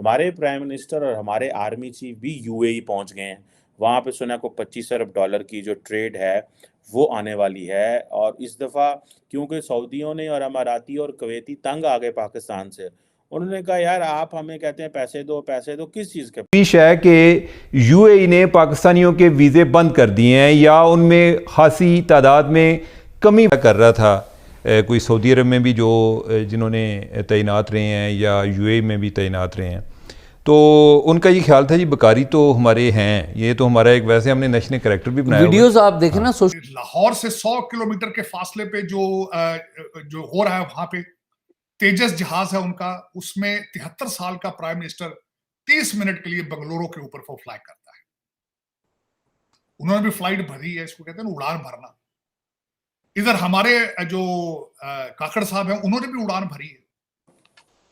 हमारे prime minister और हमारे आर्मी चीफ भी यूएई पहुंच गए हैं। वहां पे सुना को $25 अरब की जो ट्रेड है वो आने वाली है। और इस दफ़ा क्योंकि सऊदियों ने और अमाराती और कुवैती तंग आ गए पाकिस्तान से, उन्होंने कहा यार आप हमें कहते हैं पैसे दो किस चीज़ के। पेश है कि यूएई ने पाकिस्तानियों के वीज़े बंद कर दिए हैं या उनमें खासी तादाद में कमी कर रहा था। कोई सऊदी अरब में भी जो जिन्होंने तैनात रहे हैं या यूएई में भी तैनात रहे हैं, तो उनका ये ख्याल था जी बकारी तो हमारे हैं, ये तो हमारा एक वैसे हमने नेशनल कैरेक्टर भी बनाया। वीडियोस आप देखें ना लाहौर से 100 किलोमीटर के फासले पे जो हो रहा है वहां पे तेजस जहाज है उनका, उसमें 73 साल का प्राइम मिनिस्टर 30 मिनट के लिए बंगलुरु के ऊपर वो फ्लाई करता है। उन्होंने भी फ्लाइट भरी है, इसको कहते हैं उड़ान भरना। इधर हमारे जो काकड़ साहब हैं उन्होंने भी उड़ान भरी है।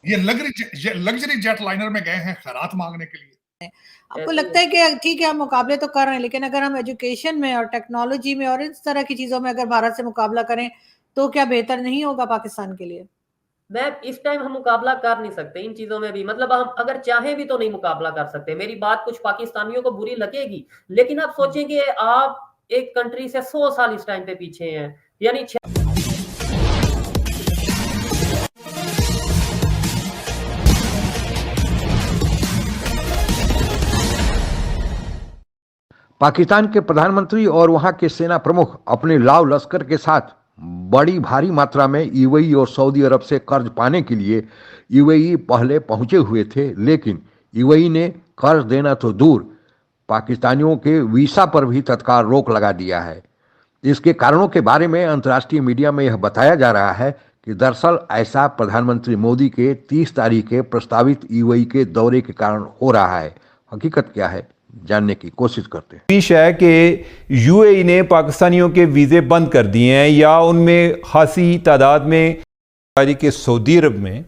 ये लग्जरी जेट लाइनर में गए हैं खैरात मांगने के लिए। आपको लगता है कि ठीक है हम मुकाबले तो कर रहे हैं, लेकिन अगर हम एजुकेशन में और टेक्नोलॉजी में और इस तरह की चीजों में अगर भारत से मुकाबला करें तो क्या बेहतर नहीं होगा पाकिस्तान के लिए? मैम इस टाइम हम मुकाबला कर नहीं सकते इन चीजों में भी, मतलब हम अगर चाहें भी तो नहीं मुकाबला कर सकते। मेरी बात कुछ पाकिस्तानियों को बुरी लगेगी, लेकिन आप सोचें कि आप एक कंट्री से 100 साल इस टाइम पे पीछे हैं, यानी पाकिस्तान के प्रधानमंत्री और वहां के सेना प्रमुख अपने लाव लश्कर के साथ बड़ी भारी मात्रा में यूएई और सऊदी अरब से कर्ज पाने के लिए यूएई पहले पहुंचे हुए थे, लेकिन यूएई ने कर्ज देना तो दूर, पाकिस्तानियों के वीसा पर भी तत्काल रोक लगा दिया है। इसके कारणों के बारे में अंतर्राष्ट्रीय मीडिया में यह बताया जा रहा है कि दरअसल ऐसा प्रधानमंत्री मोदी के 30 तारीख के प्रस्तावित यूएई के दौरे के कारण हो रहा है। हकीकत क्या है जानने की कोशिश करते हैं। पेश है कि यूएई ने पाकिस्तानियों के वीज़े बंद कर दिए हैं या उनमें खासी तादाद में के सऊदी अरब में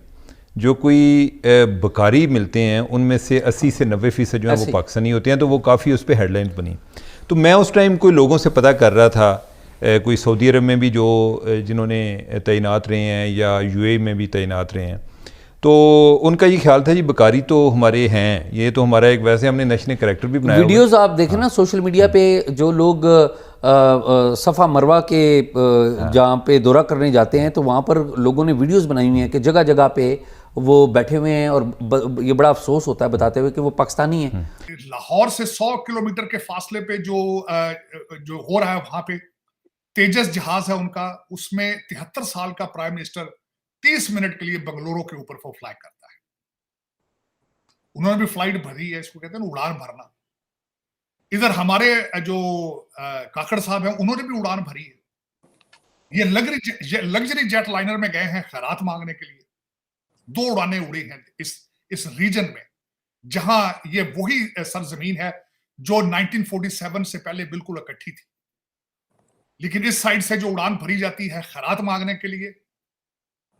जो कोई बकारी मिलते हैं उनमें से 80 से 90% जो है वो पाकिस्तानी होते हैं, तो वो काफ़ी उस पर हेडलाइन बनी। तो मैं उस टाइम कोई लोगों से पता कर रहा था, कोई सऊदी अरब में भी जो जिन्होंने तैनात रहे हैं या यूएई में भी तैनात रहे हैं, तो उनका ये ख्याल था जी बकारी तो हमारे हैं, ये तो हमारा एक वैसे हमने नेशनल कैरेक्टर भी बनाया। वीडियोस आप देखें ना सोशल मीडिया पे, जो लोग सफ़ा मरवा के जहाँ पे दौरा करने जाते हैं तो वहाँ पर लोगों ने वीडियोस बनाई हुई हैं कि जगह जगह पे वो बैठे हुए हैं और ये बड़ा अफसोस होता है बताते हुए कि वो पाकिस्तानी हैं। लाहौर से 100 किलोमीटर के फासले पे जो हो रहा है वहां पे तेजस जहाज है उनका, उसमें 73 साल का प्राइम मिनिस्टर 30 मिनट के लिए बंगलुरु के ऊपर वो फ्लाई करता है। उन्होंने भी फ्लाइट भरी है, इसको कहते हैं उड़ान भरना। इधर हमारे जो काकड़ साहब हैं उन्होंने भी उड़ान भरी है। ये लग्जरी जेट लाइनर में गए हैं खैरात मांगने के लिए। 2 उड़ानें उड़ी हैं इस रीजन में, जहां ये वही सरजमीन है जो 1947 से पहले बिल्कुल इकट्ठी थी। लेकिन इस साइड से जो उड़ान भरी जाती है खैरात मांगने के लिए,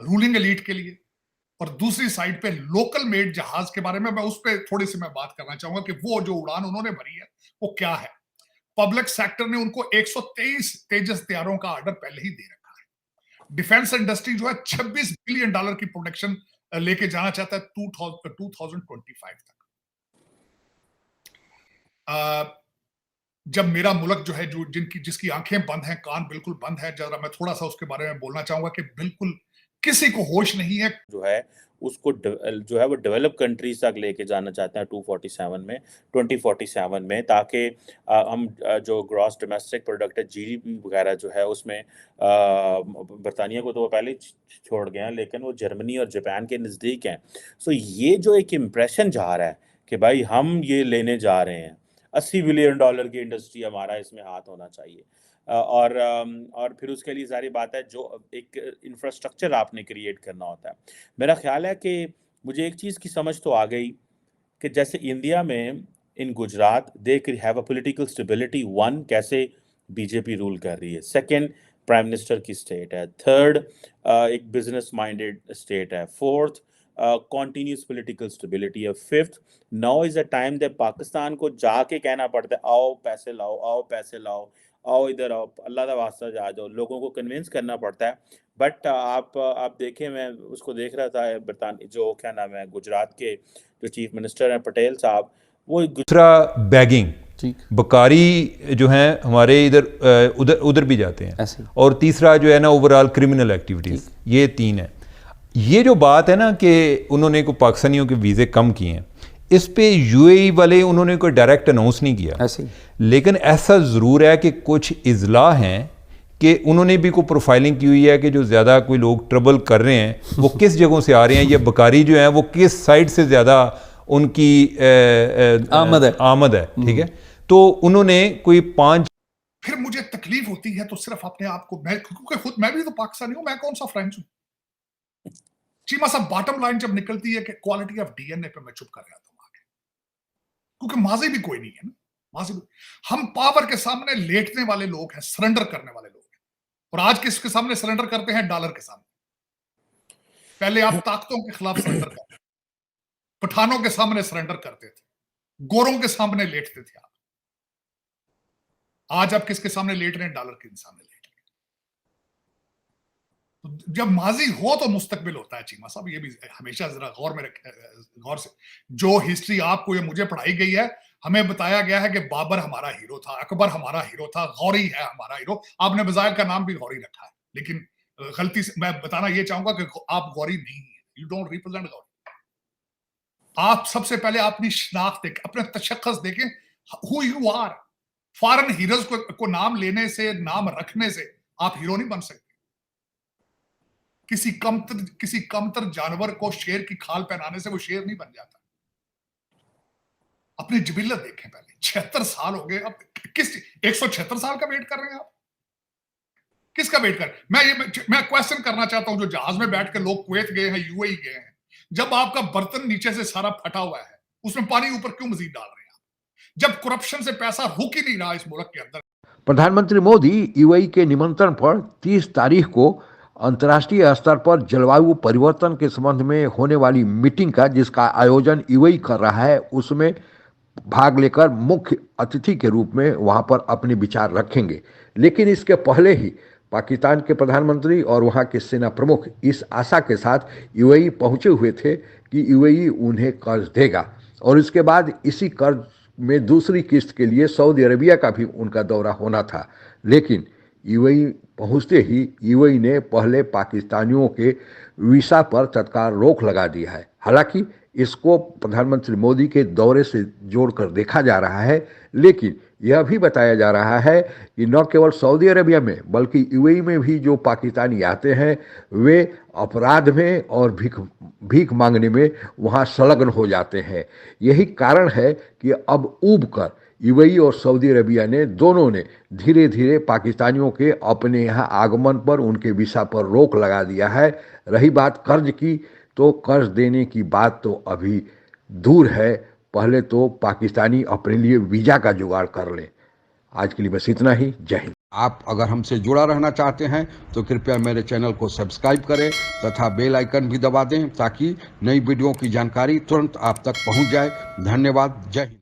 रूलिंग एलीट के लिए, और दूसरी साइड पे लोकल मेड जहाज के बारे में मैं उस पर थोड़ी सी मैं बात करना चाहूंगा कि वो जो उड़ान उन्होंने भरी है वो क्या है। पब्लिक सेक्टर ने उनको 123 तेजस तैयारों का ऑर्डर पहले ही दे रखा है। डिफेंस इंडस्ट्री जो है $26 बिलियन की प्रोडक्शन लेके जाना चाहता है 2025 तक। जब मेरा मुल्क जो है जिसकी आंखें बंद हैं, कान बिल्कुल बंद है, जरा मैं थोड़ा सा उसके बारे में बोलना चाहूंगा कि बिल्कुल किसी को होश नहीं है। जो है उसको जो है वो डेवलप कंट्रीज तक लेके जाना चाहते हैं 2047 में, ताकि हम जो ग्रॉस डोमेस्टिक प्रोडक्ट है जीडीपी वगैरह जो है उसमें बरतानिया को तो वो पहले छोड़ गए हैं, लेकिन वो जर्मनी और जापान के नज़दीक हैं। सो ये जो एक इम्प्रेशन जा रहा है कि भाई हम ये लेने जा रहे हैं, $80 बिलियन की इंडस्ट्री, हमारा इसमें हाथ होना चाहिए। और फिर उसके लिए सारी बात है जो एक इंफ्रास्ट्रक्चर आपने क्रिएट करना होता है। मेरा ख्याल है कि मुझे एक चीज़ की समझ तो आ गई कि जैसे इंडिया में in Gujarat they have a political stability, one कैसे बीजेपी रूल कर रही है, सेकंड प्राइम मिनिस्टर की स्टेट है, थर्ड एक बिजनेस माइंडेड स्टेट है, फोर्थ कॉन्टीन्यूस पॉलिटिकल स्टेबिलिटी है, fifth now is a time that Pakistan को जाके कहना पड़ता है आओ पैसे लाओ, आओ पैसे लाओ, आओ इधर आओ, अल्लाह का वास्ता जा जाओ, लोगों को कन्विंस करना पड़ता है बट आप देखें, मैं उसको देख रहा था, जो क्या नाम है, गुजरात के जो चीफ मिनिस्टर हैं पटेल साहब, वो दूसरा बैगिंग, ठीक, बकारी जो हैं हमारे इधर उधर उधर भी जाते हैं, ऐसे। और तीसरा जो है ना ओवरऑल क्रिमिनल एक्टिविटीज़, ये 3 है। ये जो बात है ना कि उन्होंने को पाकिस्तानियों के वीज़े कम किए हैं, इस पे यूएई वाले उन्होंने कोई डायरेक्ट अनाउंस नहीं किया, ऐसे। लेकिन ऐसा ज़रूर है कि कुछ इजला हैं कि उन्होंने भी कोई प्रोफाइलिंग की हुई है कि जो ज़्यादा कोई लोग ट्रबल कर रहे हैं वो किस जगहों से आ रहे हैं, ये बकारी जो हैं वो किस साइड से ज़्यादा उनकी आमद है, ठीक है। तो उन्होंने कोई 5 फिर मुझे तकलीफ होती है तो सिर्फ अपने आप को, मैं क्योंकि खुद मैं भी तो पाकिस्तानी हूं, मैं कौन सा फ्रेंच हूं। चीमा साहब, बॉटम लाइन जब निकलती है कि क्वालिटी ऑफ डीएनए पे मैं चुप कर जाता हूं आगे, क्योंकि माजी भी कोई नहीं है ना। माजी भी, हम पावर के सामने लेटने वाले लोग हैं, सरेंडर करने वाले लोग हैं। और आज किसके सामने सरेंडर करते हैं? डॉलर के सामने। पहले आप ताकतों के खिलाफ सरेंडर करते थे, पठानों के सामने सरेंडर करते थे, गोरों के सामने लेटते थे आप। आज आप किसके सामने लेट रहे हैं? डॉलर के सामने लेट रहे हैं। तो जब माजी हो तो मुस्तकबिल होता है चीमा साहब, ये भी हमेशा जरा गौर में रखें, गौर से। जो हिस्ट्री आपको या मुझे पढ़ाई गई है, हमें बताया गया है कि बाबर हमारा हीरो था, अकबर हमारा हीरो था, गौरी है हमारा हीरो। आपने बजाय का नाम भी गौरी रखा है, लेकिन गलती से मैं बताना ये चाहूंगा कि आप गौरी नहीं है, यू डोंट रिप्रेजेंट गौरी। आप सबसे पहले अपनी शनाख्त देखें, अपने तशख्खुस देखें, who you are. Foreign heroes को नाम लेने से, नाम रखने से आप हीरो नहीं बन सकते। किसी कमतर जानवर को शेर की खाल पहनाने से वो शेर नहीं बन जाता। अपनी जिबिल्लत देखें पहले। 76 साल हो गए, अब किस 176 साल का वेट कर रहे हैं आप? किसका वेट कर? मैं क्वेश्चन करना चाहता हूं, जो जहाज में बैठ के लोग कुवैत गए हैं, यूएई गए हैं, जब आपका बर्तन नीचे से सारा फटा हुआ है, उसमें पानी ऊपर क्यों मजीद डाल रहे हैं आप? जब करप्शन से पैसा रुक ही नहीं रहा इस मुल्क के अंदर। प्रधानमंत्री मोदी यूएई के निमंत्रण पर 30 तारीख को अंतर्राष्ट्रीय स्तर पर जलवायु परिवर्तन के संबंध में होने वाली मीटिंग का, जिसका आयोजन यूएई कर रहा है, उसमें भाग लेकर मुख्य अतिथि के रूप में वहां पर अपने विचार रखेंगे। लेकिन इसके पहले ही पाकिस्तान के प्रधानमंत्री और वहां के सेना प्रमुख इस आशा के साथ यूएई पहुंचे हुए थे कि यूएई उन्हें कर्ज देगा, और इसके बाद इसी कर्ज में दूसरी किस्त के लिए सऊदी अरबिया का भी उनका दौरा होना था। लेकिन यूएई पहुंचते ही यूएई ने पहले पाकिस्तानियों के वीसा पर तत्काल रोक लगा दिया है। हालांकि इसको प्रधानमंत्री मोदी के दौरे से जोड़कर देखा जा रहा है, लेकिन यह भी बताया जा रहा है कि न केवल सऊदी अरबिया में बल्कि यूएई में भी जो पाकिस्तानी आते हैं वे अपराध में और भीख मांगने में वहाँ संलग्न हो जाते हैं। यही कारण है कि अब ऊब कर यूएई और सऊदी अरबिया ने दोनों ने धीरे धीरे पाकिस्तानियों के अपने यहाँ आगमन पर, उनके वीसा पर रोक लगा दिया है। रही बात कर्ज की, तो कर्ज देने की बात तो अभी दूर है, पहले तो पाकिस्तानी अपने लिए वीज़ा का जुगाड़ कर लें। आज के लिए बस इतना ही। जय हिंद। आप अगर हमसे जुड़ा रहना चाहते हैं तो कृपया मेरे चैनल को सब्सक्राइब करें तथा बेल आइकन भी दबा दें, ताकि नई वीडियो की जानकारी तुरंत आप तक पहुंच जाए। धन्यवाद। जय हिंद।